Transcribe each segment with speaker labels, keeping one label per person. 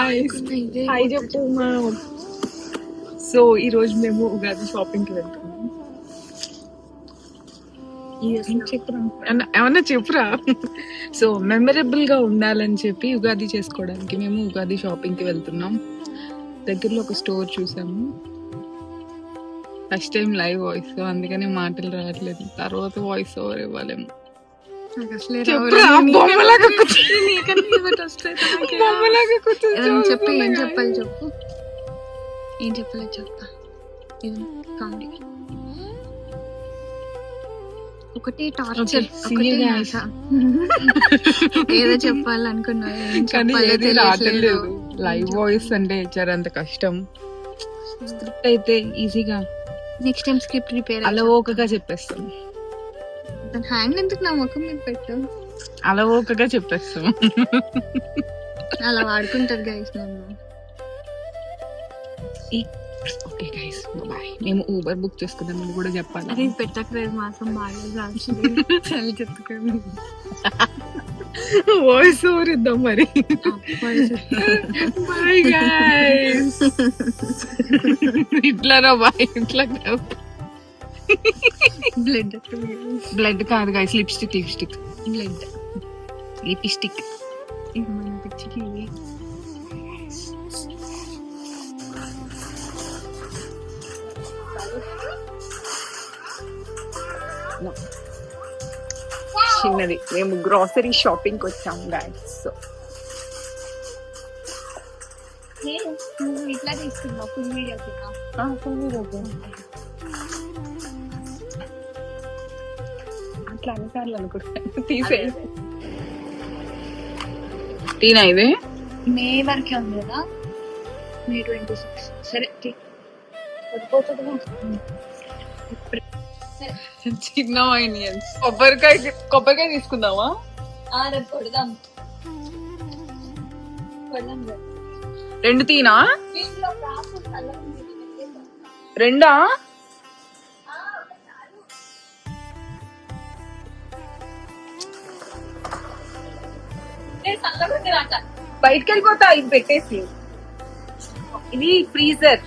Speaker 1: Guys hi చెప్పు మా. So ఈ రోజు మేము ఉగాది షాపింగ్ కి వెళ్తున్నాం. ఏమన్నా చెప్పురా. సో మెమరబుల్ గా ఉండాలని చెప్పి ఉగాది చేసుకోవడానికి మేము ఉగాది షాపింగ్ కి వెళ్తున్నాం. దగ్గరలో ఒక స్టోర్ చూసాము. ఫస్ట్ టైం లైవ్ వాయిస్, అందుకని మాటలు రావట్లేదు. తర్వాత వాయిస్ ఓవర్ ఇవ్వాలేము.
Speaker 2: చెప్పు ఏం చెప్పాలి చెప్పు. ఏం చెప్పలేదు చెప్తా. ఒకటి టార్చర్, ఏదో చెప్పాలనుకున్నా
Speaker 1: లైవ్ వాయిస్ అంటే ఇచ్చారు అంత కష్టం. స్క్రిప్ట్ అయితే ఈజీగా
Speaker 2: నెక్స్ట్ టైం స్క్రిప్ట్ ప్రిపేర్
Speaker 1: అలవోకగా చెప్పేస్తాం.
Speaker 2: హ్యాండ్ ఎందుకు నా ముఖం మీద పెట్టు,
Speaker 1: అలవోకగా చెప్పేస్తాం.
Speaker 2: అలా వాడుకుంటారు గైస్ నన్ను.
Speaker 1: Okay guys bye. మేము ఊబర్ బుక్ చేసుకుందాం అని కూడా చెప్పాలి.
Speaker 2: అది పెట్టకలేదు మాత్రం బాగా చలి చెప్పుకోండి.
Speaker 1: వాయిస్ ఓవర్ ఇద్దాం మరి. Bye guys. ఇట్లారా బాయ్, ఇట్లా బ్లడ్ కాదు గైస్, లిప్స్టిక్ బ్లడ్ లిప్స్టిక్.
Speaker 2: మన పిచ్చికి
Speaker 1: చిన్నది. మేము గ్రోసరీ షాపింగ్ కి వచ్చాము గైస్. సో
Speaker 2: ఇట్లా తీసుకున్నావు ఫుల్ వీడియో
Speaker 1: అట్లా అన్నిసార్లు అనుకుంటాను. తీసే తీనా ఇదే
Speaker 2: మే వరకే ఉంది కదా, మే 26. సరే
Speaker 1: చిన్న ఆనియన్స్. కొబ్బరికాయ తీసుకుందామా?
Speaker 2: కొడదాం.
Speaker 1: 2 తీనా? 2 బయటకు వెళ్ళిపోతా. ఇది పెట్టేసి, ఇది freezer.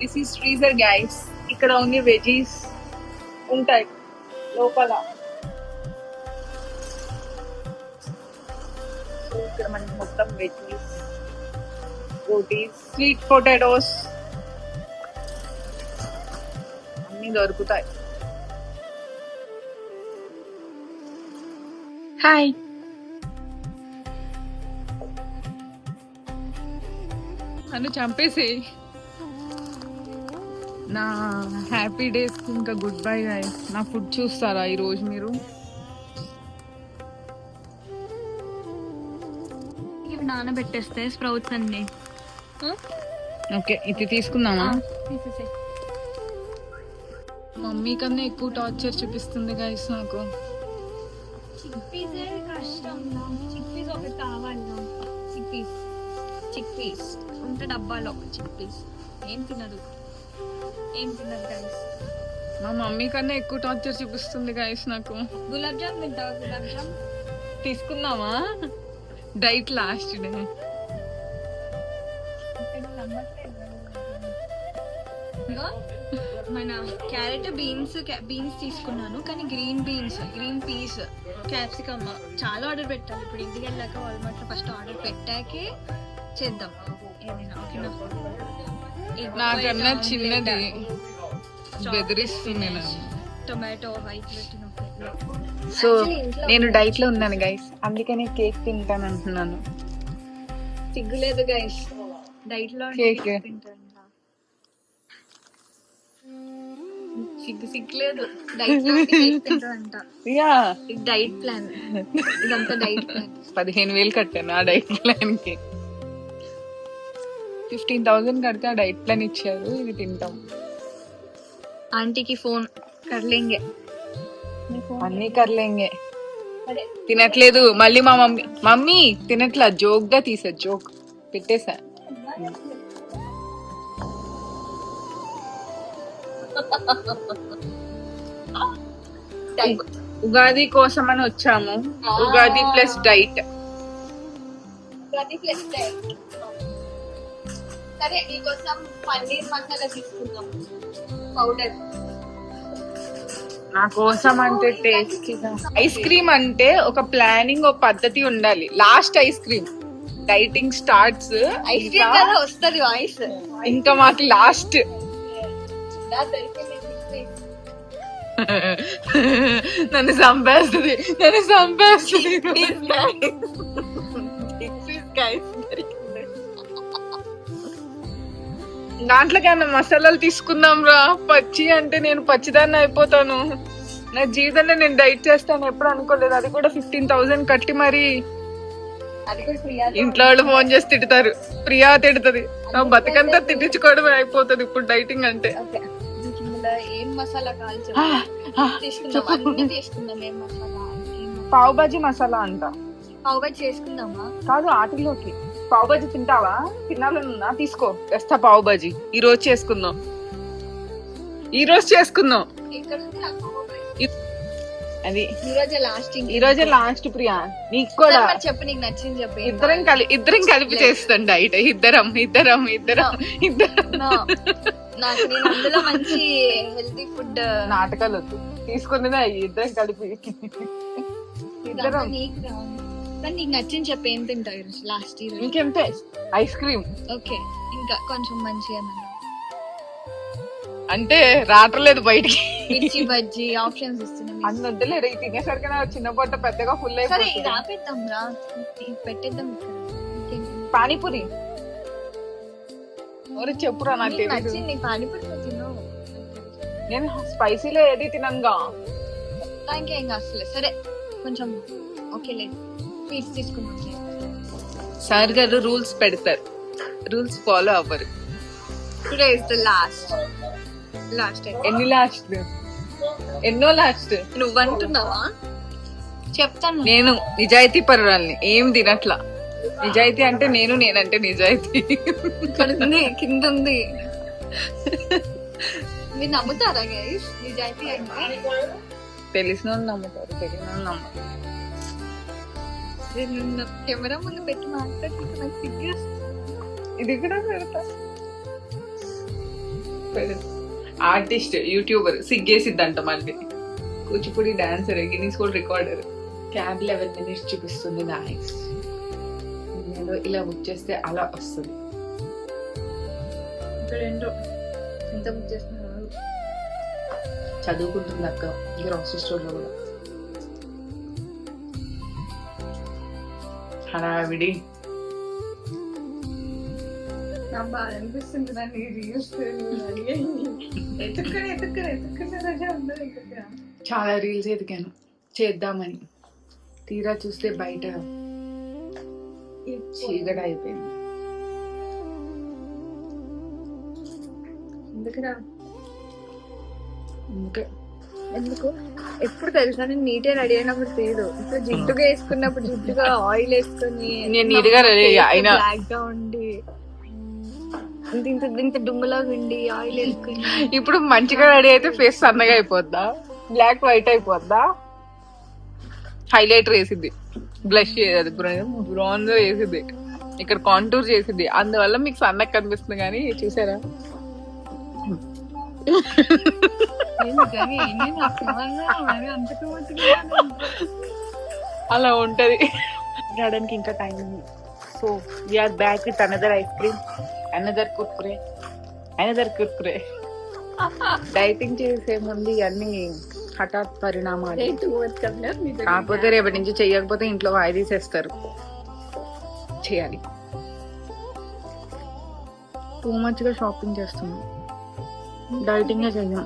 Speaker 1: This is freezer guys. ఇక్కడ ఓన్లీ వెజీస్ ఉంటాయి లోపల. ఇక్కడ మనకి మొత్తం వెజీస్, రోటీస్, స్వీట్ పొటాటోస్ అన్ని దొరుకుతాయి. హాయ్. నన్ను చంపేసి నా హ్యాపీ డేస్ ఇంకా గుడ్ బై గైస్. నా ఫుడ్ చూస్తారా ఈ రోజు మీరు?
Speaker 2: ఇవి నానబెట్టేస్తే స్ప్రౌట్స్ అన్ని.
Speaker 1: ఓకే ఇది తీసుకుందామా? మమ్మీ కన్నా ఎక్కువ టార్చర్ చూపిస్తుంది గైస్ నాకు.
Speaker 2: కష్టం. చిక్పీస్ ఒకటి కావాలి. చిక్పీస్ ఉంటే డబ్బాలో చిక్పీస్. ఏం తినదు గైస్.
Speaker 1: మా మమ్మీ కన్నా ఎక్కువ టార్చర్ చూపిస్తుంది గైస్ నాకు.
Speaker 2: గులాబ్ జామ్ తింటావా? గులాబ్ జామ్
Speaker 1: తీసుకుందామా? Diet last day.
Speaker 2: మన క్యారెట్ బీన్స్ తీసుకున్నాను, కానీ గ్రీన్ పీస్, క్యాప్సికమ్ చాలా ఆర్డర్ పెట్టాలి. ఇప్పుడు ఇంటికి వెళ్ళాక వాల్మార్ట్ లో ఫస్ట్ ఆర్డర్ పెట్టాకే చేద్దాం ఏదైనా. ఓకేనా?
Speaker 1: నాకన్నా చిన్నది బెదిరిస్తుంది.
Speaker 2: టొమాటో వైట్ పెట్టిన.
Speaker 1: సో నేను డైట్ లో ఉన్నాను గైస్, అందుకనే కేక్ తింటాను అంటున్నాను.
Speaker 2: సిగ్గులేదు గైస్, డైట్ లో
Speaker 1: కేక్
Speaker 2: సిగ్గులేదు. డైట్ లో తింటాడంట. డైట్ ప్లాన్ ఇదంతా. డైట్ ప్లాన్
Speaker 1: 15,000 కట్టాను ఆ డైట్ ప్లాన్ కి. 15,000 కడితే ఆ డైట్ ప్లాన్ ఇచ్చారు. ఇది తింటాం.
Speaker 2: ఆంటీకి ఫోన్ కర్లేంగే,
Speaker 1: అన్ని కర్లేంగే. తినట్లేదు మళ్ళీ మా మమ్మీ తినట్లా. జోక్ గా తీసా, జోక్ పెట్టేసా. ఉగాది కోసం అని వచ్చాము. Ugadi plus diet.
Speaker 2: Ugadi plus సరే నీకోసం పన్నీర్ మసాలా తీసుకుందాం పౌడర్.
Speaker 1: నా కోసం అంటే టేస్టీగా ఐస్ క్రీమ్ అంటే ఒక ప్లానింగ్, ఒక పద్ధతి ఉండాలి. Last ice cream dieting starts,
Speaker 2: ice cream కదా వస్తుంది వాయిస్.
Speaker 1: ఇంకా మాకు లాస్ట్. నన్ను చంపేస్తుంది. దాంట్లోకైనా మసాలాలు తీసుకుందాం రా. పచ్చి అంటే నేను పచ్చిదాన్ని అయిపోతాను. నా జీవితంలో నేను డైట్ చేస్తాను ఎప్పుడు అనుకోలేదు. అది కూడా 15,000 కట్టి మరి. ఇంట్లో వాళ్ళు ఫోన్ చేసి తిడతారు, ప్రియా తిడుతుంది. నా బతుకంతా తిట్టించుకోవడమే అయిపోతుంది ఇప్పుడు డైటింగ్ అంటే.
Speaker 2: ఏం మసాలా కావాలి తీసుకుందాం. ఏం మసాలా?
Speaker 1: పావ్ బాజీ మసాలా అంట.
Speaker 2: పావ్ బాజీ చేసుకుందామా?
Speaker 1: కాదు, ఆటిలోకి పావ్ బాజీ తింటావా? తినాలనున్నా తీసుకో, తెస్తా పావ్ బాజీ. ఈ రోజు చేసుకుందాం. అది ఈ రోజే లాస్ట్ ప్రియా. నీకు కూడా
Speaker 2: చెప్పు, నీకు నచ్చింది చెప్పు.
Speaker 1: ఇద్దరం కలిపి చేస్తాం డైట్. ఇద్దరం
Speaker 2: నాకు నేను అందులో మంచి హెల్తీ ఫుడ్.
Speaker 1: నాటకాలు వద్దు, తీసుకున్నదే ఇద్దరం కలిపి.
Speaker 2: నీకు నచ్చింది చెప్పు, ఏం తింటావు లాస్ట్ ఇయర్?
Speaker 1: ఇంకేం ఐస్ క్రీమ్.
Speaker 2: ఓకే, ఇంకా కొంచెం మంచిగా
Speaker 1: అంటే రావట్లేదు బయటికి.
Speaker 2: మిర్చి బజ్జీ ఆప్షన్స్ ఇస్తున్నాం.
Speaker 1: అన్ని వద్దులేదు, తినేసరికి చిన్న పొట్ట పెద్దగా ఫుల్
Speaker 2: పెట్టేద్దాం.
Speaker 1: పానీపూరి చెప్పురా. నాకు
Speaker 2: నచ్చింది పానీపూరి తిను.
Speaker 1: నేను స్పైసీలో ఏది తిననుగా.
Speaker 2: ఇంకేం అసలు. సరే కొంచెం ఓకే లేదు, స్వీట్స్ తీసుకుందాం.
Speaker 1: సార్ గారు రూల్స్ పెడతారు, రూల్స్ ఫాలో అవ్వరు.
Speaker 2: Today is the last.
Speaker 1: ఎన్ని లాస్ట్? ఎన్నో లాస్ట్.
Speaker 2: నువ్వు అంటున్నావా? చెప్తాను.
Speaker 1: నేను నిజాయితీ పరురాల్ని, ఏం తినట్లా. నిజాయితీ అంటే నేనంటే నిజాయితీ.
Speaker 2: కింద ఉంది. మీరు నమ్ముతారా గైస్ నిజాయితీ అంటే?
Speaker 1: తెలిసిన వాళ్ళు నమ్ముతారు, తెలియని వాళ్ళు నమ్మరు.
Speaker 2: కెమెరా ముందు పెట్టి మాట్లాడుతుంటే నాకు సిగ్గు.
Speaker 1: ఇది కూడా ఆర్టిస్ట్, యూట్యూబర్ సిగ్గేసిద్దంట మళ్ళీ. Kuchipudi dancer, Guinness world recorder. Cab 11 minutes చూపిస్తుంది. నైస్. నేను ఇలా బుక్ చేస్తే అలా వస్తుంది.
Speaker 2: ఎంత బుక్ చేస్తున్నారు?
Speaker 1: చదువుకుంటుంది అక్క గ్రాసరీ స్టోర్ లో కూడా. హడావిడి.
Speaker 2: నాకు బాగా అనిపిస్తుంది.
Speaker 1: చాలా రీల్స్ ఎదిగాను చేద్దామని, తీరా చూస్తే బయట చీకటి అయిపోయింది.
Speaker 2: ఎందుకు ఎప్పుడు తెలుసా, నేను నీట్గా రెడీ అయినప్పుడు తీయదు. ఇప్పుడు జిడ్డుగా వేసుకున్నప్పుడు జిడ్డుగా ఆయిల్ వేసుకొని
Speaker 1: నేను నీట్గా రెడీ అయినా
Speaker 2: బ్లాక్ గా ఉండి ఇంత దుమ్ములాగా ఉండి ఆయిల్ వేసుకుని.
Speaker 1: ఇప్పుడు మంచిగా రెడీ అయితే ఫేస్ సన్నగా అయిపోద్దా? బ్లాక్ వైట్ అయిపోద్దా? హైలైటర్ వేసింది, బ్లష్ బ్రాంజ్ వేసింది, ఇక్కడ కాంటూర్ చేసింది. అందువల్ల మీకు సన్నగా కనిపిస్తుంది. కానీ చూసారా, అలా ఉంటది. రావడానికి ఇంకా టైం ఉంది. So we are back with another ice cream, another Kurkure. Dieting చేసే ముందు ఇవన్నీ హఠాత్ పరిణామాలు. కాకపోతే రేపటి నుంచి చెయ్యకపోతే ఇంట్లో వాయి తీసేస్తారు. చేయాలి. టూ మచ్ గా షాపింగ్ చేస్తున్నాం, డైటింగ్ చెయ్యం.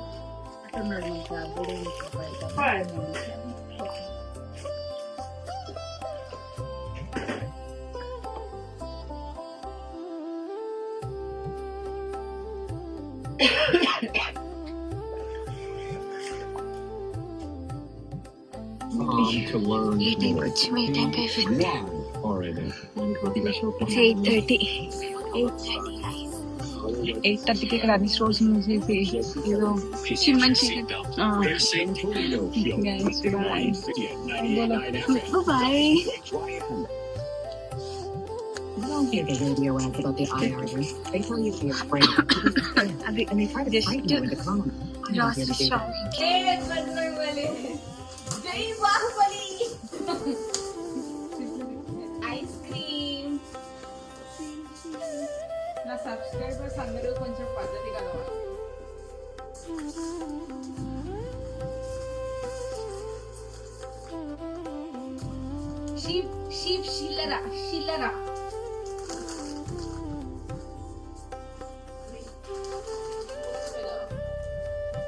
Speaker 3: to learn more.
Speaker 1: 8:30కి ఇక్కడ అన్ని స్టోర్స్ మూసేసి ఏదో
Speaker 2: bye.
Speaker 3: You don't hear the radio ads about the IRS. They tell you to be afraid. And they try to frighten you into calm. I don't hear the radio.
Speaker 2: జై Baahubali ice cream.
Speaker 1: నా subscribers అందరూ కొంచెం పద్ధతి కలవాలి.
Speaker 2: Sheep షిల్లరా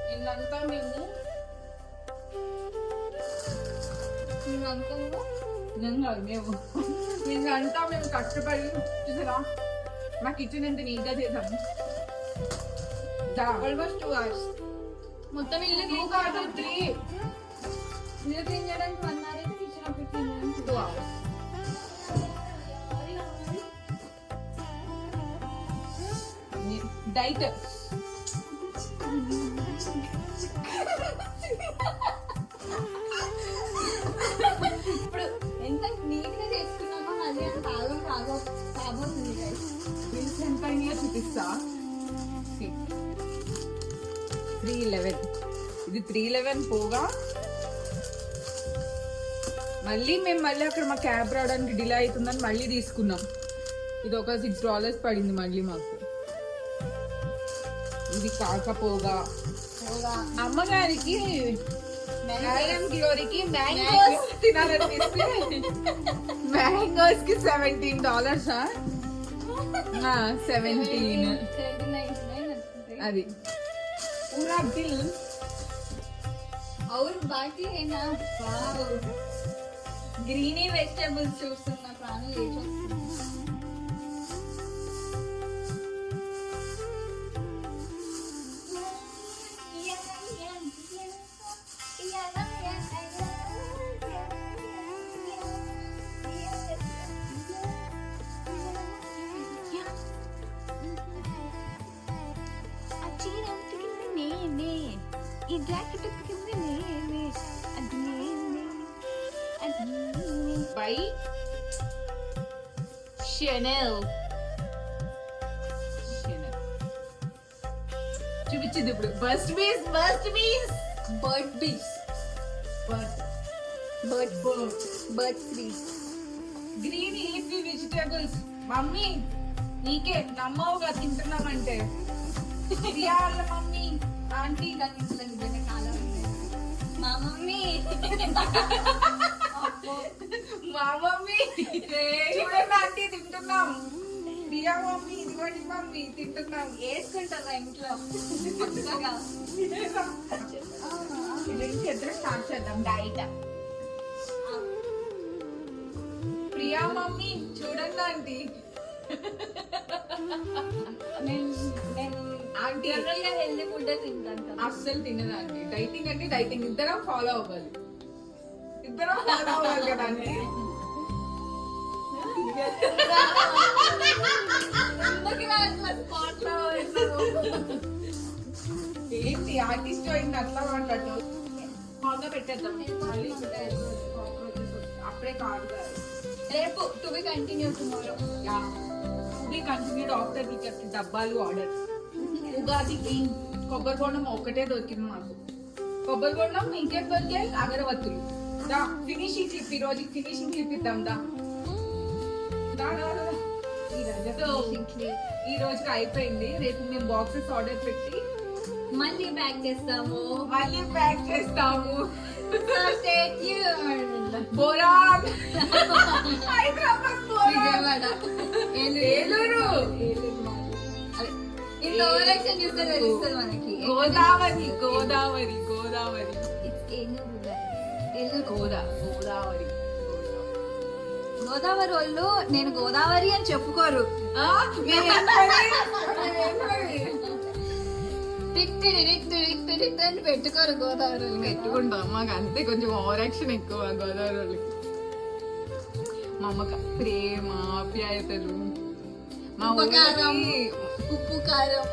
Speaker 1: నిన్నంతా మేము నిన్నంతా మేము కష్టపడి చూసారా మా కిచెన్ ఎంత నీట్గా చేసాము.
Speaker 2: ఆల్మోస్ట్ 2 hours మొత్తం ఇల్లు క్లీన్ కాదు 3 ఇల్లు క్లీన్ చేయడానికి 1 hour అయితే కిచెన్ అప్పుడు క్లీన్ చేయడానికి 2 hours.
Speaker 1: డైట్
Speaker 2: ఇప్పుడు ఎంత నీట్ గా చేసుకున్నామో మళ్ళీ అంత కాబోతుంది guys.
Speaker 1: బిల్స్ ఎంత అయినాయో చూపిస్తా. 311 ఇది 311 పోగా మళ్ళీ అక్కడ మా క్యాబ్ రావడానికి డిలే అవుతుందని మళ్ళీ తీసుకున్నాం. ఇది ఒక $6 పడింది మళ్ళీ మాకు. ఇది కాకపోగా అమ్మగారికి మేడం గ్లోరీకి మ్యాంగోస్ తినాలనిపిస్తే మ్యాంగోస్ కి $17. 17 అది पूरा बिल
Speaker 2: और बाकी है ना గ్రీనీ వెజిటేబుల్స్ చూస్తున్న ప్రాణం లేదు. ఈ జాకెట్ కింద నేనే అది నేనే అది నేనే
Speaker 1: బై షనెల్ చూపించింది ఇప్పుడు బస్ట్ బీస్
Speaker 2: బర్డ్ బీస్ bird trees
Speaker 1: green leafy vegetables. Mummy నీకే నమ్మవుగా తింటున్నామంటే. రియాల మమ్మీ ఆంటీ
Speaker 2: మా మమ్మీ
Speaker 1: చూడండి ఆంటీ తింటున్నాం. రియా మమ్మీ ఇదిగోండి మమ్మీ తింటున్నాం.
Speaker 2: వేసుకుంటారా ఇంట్లో
Speaker 1: స్టార్ట్ చేద్దాం డైట్. ప్రియా మమ్మీ చూడండి ఆంటీ. ఆంటీ
Speaker 2: హెల్దీ ఫుడ్ తింటాను కదా.
Speaker 1: అస్సలు తినదండి. డైటింగ్ అంటే డైటింగ్ ఇద్దరం ఫాలో అవ్వాలి. కదా ఆంటీ. ఏంటి ఆర్టిస్ట్ అయింది అట్లా మాట్లాడు. బాగా పెట్టేద్దాం మళ్ళీ అప్పుడే కాదు కదా.
Speaker 2: రేపు to be continue tomorrow.
Speaker 1: We continued after we kept డబ్బాలు ఆర్డర్. ఉగాదికి కొబ్బరి బొండం ఒకటే దొరికింది మాకు. కొబ్బరి బొండం ఇంకేం దొరికాయి అగరవత్తులు. దా ఫినిషింగ్ క్లిప్ ఈ రోజు ఫినిషింగ్ క్లిప్ ఇద్దాం దా. ఈ రోజుకి అయిపోయింది. రేపు మేము బాక్సెస్ ఆర్డర్ పెట్టి
Speaker 2: మళ్ళీ ప్యాక్ చేస్తాము.
Speaker 1: బోరాన్ హైదరాబాద్
Speaker 2: విజయవాడ
Speaker 1: ఏలూరు
Speaker 2: ఇంత ఓవరాక్షన్ చూస్తే తెలుస్తుంది మనకి.
Speaker 1: గోదావరి
Speaker 2: గోదావరి వాళ్ళు నేను గోదావరి అని చెప్పుకోరు. అని పెట్టుకోరు గోదావరి.
Speaker 1: పెట్టుకుంటాం మాకు అంతే. కొంచెం ఓవర్ యాక్షన్ ఎక్కువ గోదావరి వాళ్ళకి. మా అమ్మక ప్రేమ ఆప్యాయతలు. మా
Speaker 2: ఉప్పు కారం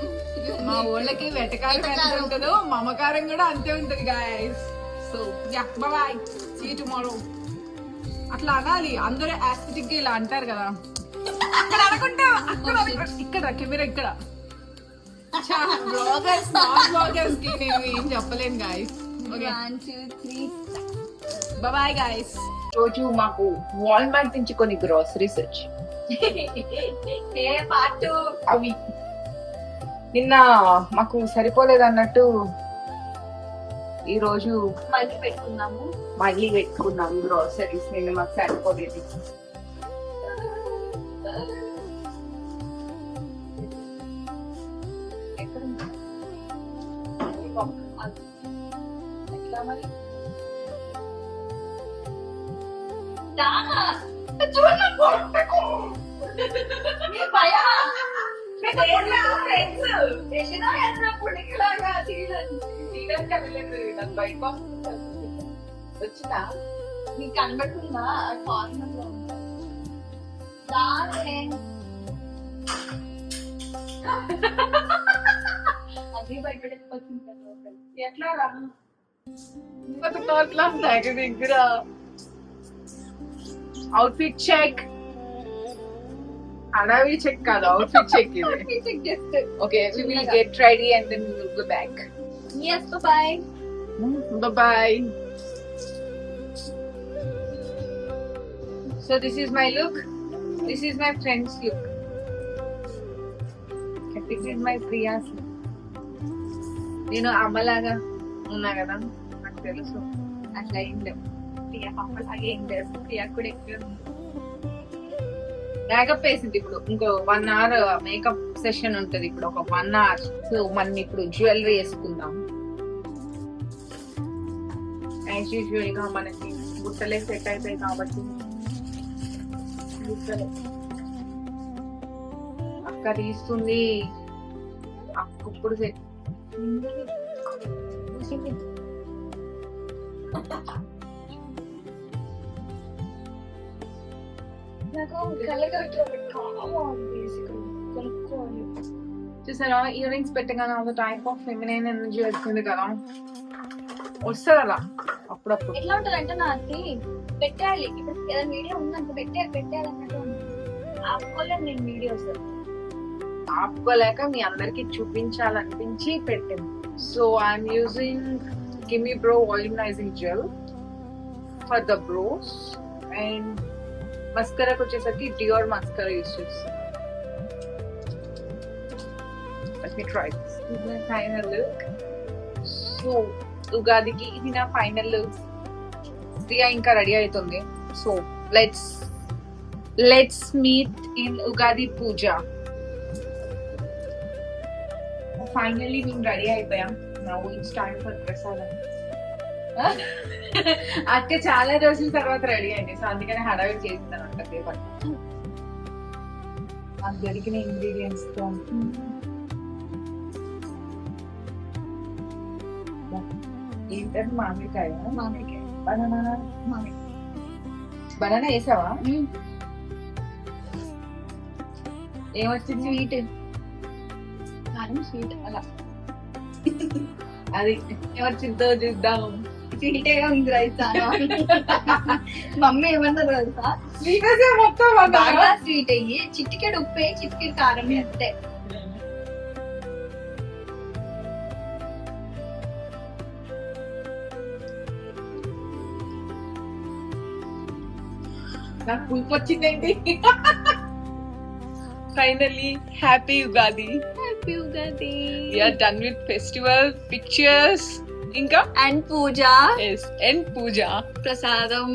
Speaker 1: మా ఊళ్ళకి వెటకారం ఎంత ఉంటుందో మమకారం కూడా అంతే ఉంటది guys. So ya bye, see you tomorrow. అట్లా అనాలి అందరూ యాస్థెటిక్ గా ఇలా అంటారు కదా. అక్కడ అనుకుంటా ఇక్కడ కెమెరా ఇక్కడ బ్లాగర్స్ నాన్ బ్లాగర్స్ కి నేను ఏం చెప్పలేను గాయస్. Okay
Speaker 2: 1 2 3
Speaker 1: bye guys. రోజు మాకు వాల్మార్ట్ నుంచి కొన్ని గ్రోసరీస్ వచ్చి
Speaker 2: ఏ పార్ట్
Speaker 1: అవి నిన్న మాకు సరిపోలేదు అన్నట్టు ఈ రోజు
Speaker 2: మళ్ళీ పెట్టుకున్నాము.
Speaker 1: మళ్ళీ పెట్టుకున్నాం గ్రోసరీస్. నిన్న మాకు సరిపోలేదు. ఎట్లా మరి వచ్చిందా
Speaker 2: నీకు కనబడుతుందా కార్నర్ లో అది భయపడిపోతుంది కదా.
Speaker 1: ఎట్లా రా అట్లా దగ్గర అవుట్ఫిట్ చెక్. అడవి చెక్ కాదు, అవుట్ఫిట్ చెక్ ఇది. Okay we will get ready and then we will go back.
Speaker 2: Yes, bye.
Speaker 1: Bye. So this is my look. This is my friend's look. This is my Priya's look. నేను అమ్మలాగా ఉన్నా కదా, నాకు తెలుసు. అట్లా ఏం లేవు. ప్రియా అమ్మలాగే ఏం లేదు. ప్రియా కూడా ఎక్కువ మేకప్ వేసింది. ఇప్పుడు ఇంకో 1 hour మేకప్ సెషన్ ఉంటది. ఇప్పుడు ఒక 1 hour. సో మనం ఇప్పుడు జ్యువెలరీ వేసుకుందాం. యాజ్ యూజువల్ గా మనకి గుట్టలే సెట్ అయిపోయి కాబట్టి గుట్టలే అక్క తీస్తుంది. అక్క ఇప్పుడు సెట్ చూసారా, ఇయర్ రింగ్స్ పెట్టగానే ఒక టైప్ ఆఫ్ ఫెమినైన్ ఎనర్జీ వస్తుంది కదా, వస్తుంది అలా అప్పుడప్పుడు.
Speaker 2: ఎట్లా ఉంటది అంటే నాది పెట్టాలి. ఇప్పుడు ఏదైనా వీడియో ఉందంటే పెట్టాలి అన్నట్టు ఆపుకోలేదు నేను వీడియోస్.
Speaker 1: ఆపుకోలేక మీ అందరికి చూపించాలనిపించి పెట్టింది. So I'm using gimme brow volumizing gel for the brows. And మస్కరాకి వచ్చేసరికి డియోర్ మస్కరా యూస్ చేస్తాను. Let me try this. This is my final look. So ఉగాదికి ఇది నా ఫైనల్ లుక్. ప్రియా ఇంకా రెడీ అవుతుంది. So let's meet in Ugadi puja. Finally మేము ready అయిపోయాం. Now it's time for prasadam. అక్క చాలా రోజుల తర్వాత రెడీ అయింది. సో అందుకని హడావిడి చేసింది అనమాట. నాకు దొరికిన ఇంగ్రీడియంట్స్ తో ఏంటంటే మామిడికాయ, బనానా వేసావా? ఏమొచ్చింది?
Speaker 2: స్వీట్ కారం స్వీట్ అలా
Speaker 1: అది ఏమొచ్చిందో చూద్దాం.
Speaker 2: స్వీటేగా ఉంది రైతా. మమ్మీ ఏమన్నారు తెలుసా,
Speaker 1: మొత్తం
Speaker 2: బాగా స్వీట్ అయ్యి చిటికెడు ఉప్పే చిటికెడు కారం అంతే.
Speaker 1: నాకు పులుపు వచ్చిందేంటి? Finally happy Ugadi.
Speaker 2: Happy Ugadi.
Speaker 1: We are done with festival pictures. ఇంకా
Speaker 2: and puja.
Speaker 1: yes and puja.
Speaker 2: Prasadam.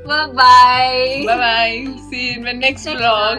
Speaker 1: Bye
Speaker 2: bye.
Speaker 1: bye. See you in my next vlog.